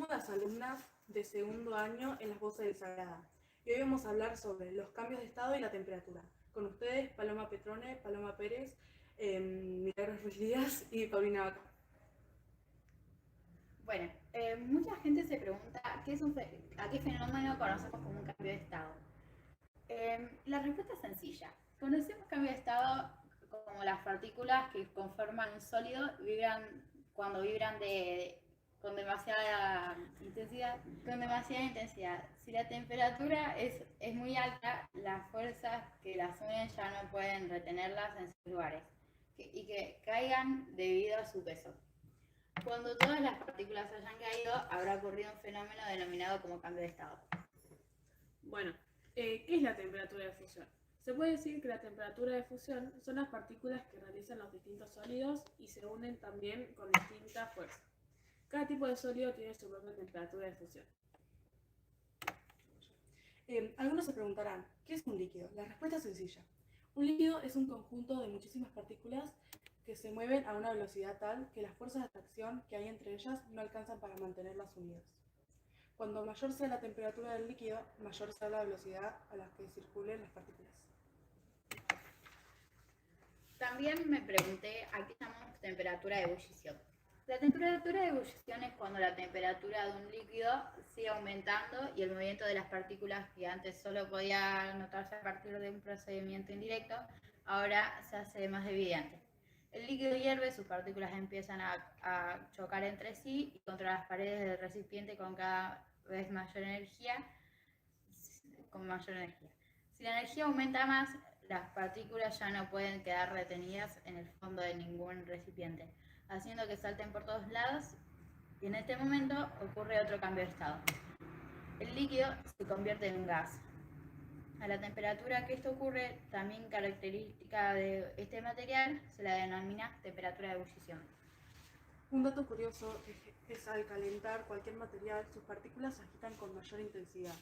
Somos las alumnas de segundo año en las Voces del Sagrada y hoy vamos a hablar sobre los cambios de estado y la temperatura. Con ustedes, Paloma Petrone, Paloma Pérez, Milagros Ruiz Díaz y Paulina Vaca. Bueno, mucha gente se pregunta a qué fenómeno conocemos como un cambio de estado. La respuesta es sencilla. Conocemos cambio de estado como las partículas que conforman un sólido cuando vibran con demasiada intensidad. Si la temperatura es muy alta, las fuerzas que las unen ya no pueden retenerlas en sus lugares y que caigan debido a su peso. Cuando todas las partículas hayan caído, habrá ocurrido un fenómeno denominado como cambio de estado. Bueno, ¿qué es la temperatura de fusión? Se puede decir que la temperatura de fusión son las partículas que realizan los distintos sólidos y se unen también con distintas fuerzas. Cada tipo de sólido tiene su propia temperatura de fusión. Algunos se preguntarán, ¿qué es un líquido? La respuesta es sencilla. Un líquido es un conjunto de muchísimas partículas que se mueven a una velocidad tal que las fuerzas de atracción que hay entre ellas no alcanzan para mantenerlas unidas. Cuando mayor sea la temperatura del líquido, mayor será la velocidad a la que circulen las partículas. También me pregunté a qué llamamos temperatura de ebullición. La temperatura de ebullición es cuando la temperatura de un líquido sigue aumentando y el movimiento de las partículas que antes solo podía notarse a partir de un procedimiento indirecto, ahora se hace más evidente. El líquido hierve, sus partículas empiezan a chocar entre sí y contra las paredes del recipiente con cada vez mayor energía. Si la energía aumenta más, las partículas ya no pueden quedar retenidas en el fondo de ningún recipiente, haciendo que salten por todos lados, y en este momento ocurre otro cambio de estado. El líquido se convierte en un gas. A la temperatura que esto ocurre, también característica de este material, se la denomina temperatura de ebullición. Un dato curioso es al calentar cualquier material, sus partículas se agitan con mayor intensidad,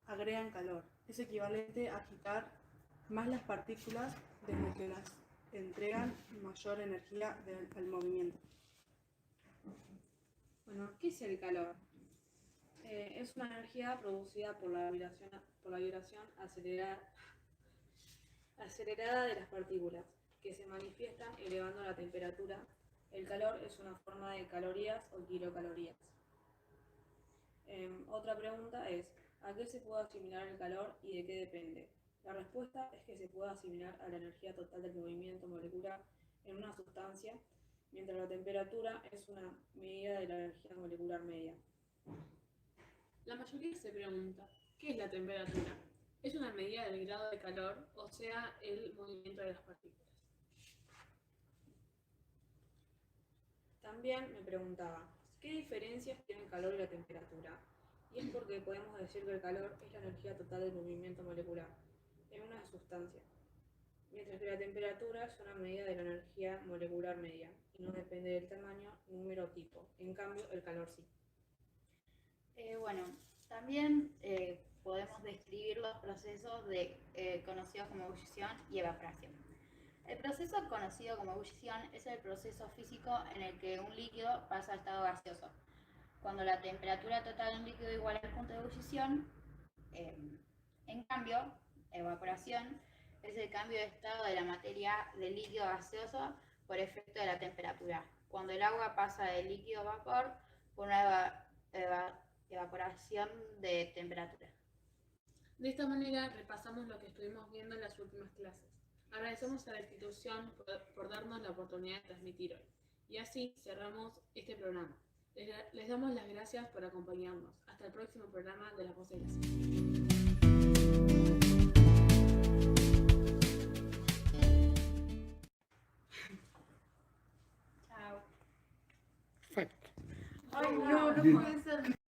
agregan calor. Es equivalente a agitar más las partículas desde que las entregan mayor energía al movimiento. Bueno, ¿qué es el calor? Es una energía producida por la vibración acelerada de las partículas, que se manifiestan elevando la temperatura. El calor es una forma de calorías o kilocalorías. Otra pregunta es, ¿a qué se puede asimilar el calor y de qué depende? La respuesta es que se puede asimilar a la energía total del movimiento molecular en una sustancia, mientras la temperatura es una medida de la energía molecular media. La mayoría se pregunta, ¿qué es la temperatura? Es una medida del grado de calor, o sea, el movimiento de las partículas. También me preguntaba, ¿qué diferencias tiene el calor y la temperatura? Y es porque podemos decir que el calor es la energía total del movimiento molecular en una sustancia, mientras que la temperatura es una medida de la energía molecular media y no depende del tamaño, número o tipo. En cambio, el calor sí. También podemos describir los procesos conocidos como ebullición y evaporación. El proceso conocido como ebullición es el proceso físico en el que un líquido pasa a estado gaseoso. Cuando la temperatura total de un líquido iguala al punto de ebullición, en cambio, evaporación es el cambio de estado de la materia del líquido gaseoso por efecto de la temperatura, cuando el agua pasa del líquido a vapor por una evaporación de temperatura. De esta manera repasamos lo que estuvimos viendo en las últimas clases. Agradecemos a la institución por darnos la oportunidad de transmitir hoy. Y así cerramos este programa. Les damos las gracias por acompañarnos. Hasta el próximo programa de Las Voces de la Ciencia. Chao. Perfecto. Ay, no puede ser.